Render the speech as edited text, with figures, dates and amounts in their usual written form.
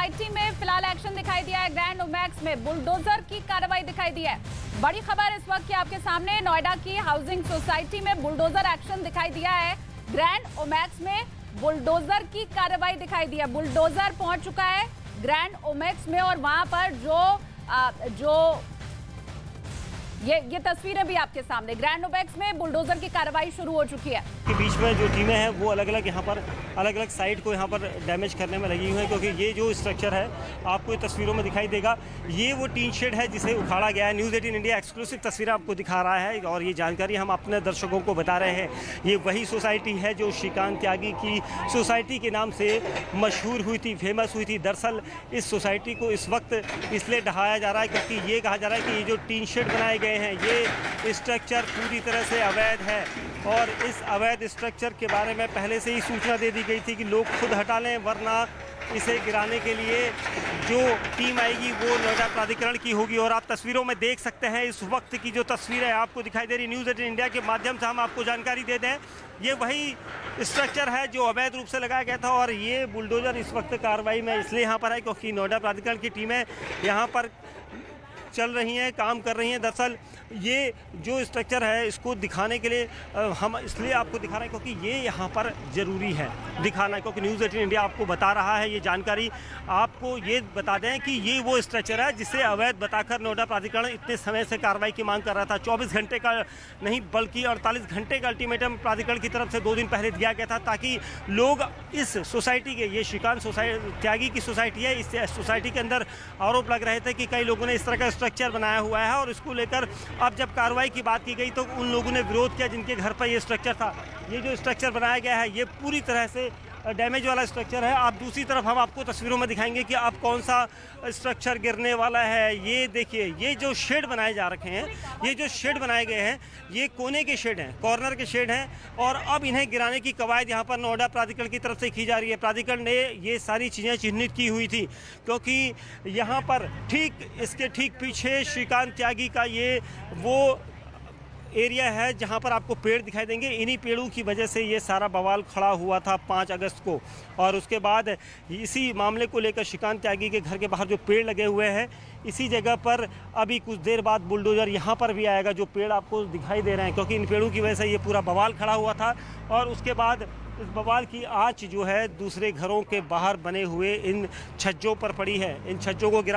Society में फिलहाल action दिखाई दिया है। ग्रैंड ओमैक्स में बुलडोजर की कार्रवाई दिखाई दी है। बड़ी खबर इस वक्त की आपके सामने, नोएडा की हाउसिंग सोसाइटी में बुलडोजर एक्शन दिखाई दिया है। ग्रैंड ओमैक्स में बुलडोजर की कार्रवाई दिखाई दी है। बुलडोजर पहुंच चुका है ग्रैंड ओमैक्स में और वहां पर जो ये तस्वीरें भी आपके सामने, ग्रैंड ओमैक्स में बुलडोजर की कार्रवाई शुरू हो चुकी है। के बीच में जो टीमें हैं वो अलग अलग यहाँ पर अलग अलग साइट को यहाँ पर डैमेज करने में लगी हुई हैं, क्योंकि ये जो स्ट्रक्चर है आपको तस्वीरों में दिखाई देगा, ये वो टीन शेड है जिसे उखाड़ा गया है। न्यूज़ 18 इंडिया एक्सक्लूसिव तस्वीरें आपको दिखा रहा है और ये जानकारी हम अपने दर्शकों को बता रहे हैं। ये वही सोसाइटी है जो श्रीकांत त्यागी की सोसाइटी के नाम से मशहूर हुई थी, फेमस हुई थी। दरअसल इस सोसाइटी को इस वक्त इसलिए ढहाया जा रहा है क्योंकि ये कहा जा रहा है कि ये जो टीन शेड बनाए गए हैं ये स्ट्रक्चर पूरी तरह से अवैध है और इस अवैध स्ट्रक्चर के बारे में पहले से ही सूचना दे दी गई थी कि लोग खुद हटा लें, वरना इसे गिराने के लिए जो टीम आएगी वो नोएडा प्राधिकरण की होगी। और आप तस्वीरों में देख सकते हैं इस वक्त की जो तस्वीरें आपको दिखाई दे रही, न्यूज़ 18 इंडिया के माध्यम से हम आपको जानकारी दे दें, ये वही स्ट्रक्चर है जो अवैध रूप से लगाया गया था। और ये बुलडोजर इस वक्त कार्रवाई में इसलिए यहाँ पर है क्योंकि नोएडा प्राधिकरण की टीमें यहाँ पर चल रही हैं, काम कर रही हैं। दरअसल ये जो स्ट्रक्चर है इसको दिखाने के लिए हम इसलिए आपको दिखा रहे हैं क्योंकि ये यहाँ पर ज़रूरी है दिखाना, क्योंकि न्यूज़ 18 इंडिया आपको बता रहा है ये जानकारी। आपको ये बता दें कि ये वो स्ट्रक्चर है जिसे अवैध बताकर नोएडा प्राधिकरण इतने समय से कार्रवाई की मांग कर रहा था। 24 घंटे का नहीं बल्कि 48 घंटे का अल्टीमेटम प्राधिकरण की तरफ से 2 दिन पहले दिया गया था ताकि लोग इस सोसाइटी के, ये श्रीकांत त्यागी की सोसाइटी है, इस सोसाइटी के अंदर आरोप लग रहे थे कि कई लोगों ने इस तरह का स्ट्रक्चर बनाया हुआ है और इसको लेकर अब जब कार्रवाई की बात की गई तो उन लोगों ने विरोध किया जिनके घर पर ये स्ट्रक्चर था। ये जो स्ट्रक्चर बनाया गया है ये पूरी तरह से डैमेज वाला स्ट्रक्चर है। आप दूसरी तरफ हम आपको तस्वीरों में दिखाएंगे कि अब कौन सा स्ट्रक्चर गिरने वाला है। ये देखिए, ये जो शेड बनाए जा रखे हैं, ये जो शेड बनाए गए हैं ये कोने के शेड हैं, कॉर्नर के शेड हैं और अब इन्हें गिराने की कवायद यहाँ पर नोएडा प्राधिकरण की तरफ से की जा रही है। प्राधिकरण ने ये सारी चीज़ें चिन्हित की हुई थी क्योंकि यहाँ पर इसके ठीक पीछे श्रीकांत त्यागी का ये वो एरिया है जहां पर आपको पेड़ दिखाई देंगे। इन्हीं पेड़ों की वजह से ये सारा बवाल खड़ा हुआ था 5 अगस्त को। और उसके बाद इसी मामले को लेकर श्रीकांत त्यागी के घर के बाहर जो पेड़ लगे हुए हैं इसी जगह पर अभी कुछ देर बाद बुलडोजर यहाँ पर भी आएगा। जो पेड़ आपको दिखाई दे रहे हैं क्योंकि इन पेड़ों की वजह से ये पूरा बवाल खड़ा हुआ था और उसके बाद इस बवाल की आँच जो है दूसरे घरों के बाहर बने हुए इन छज्जों पर पड़ी है। इन छज्जों को गिरा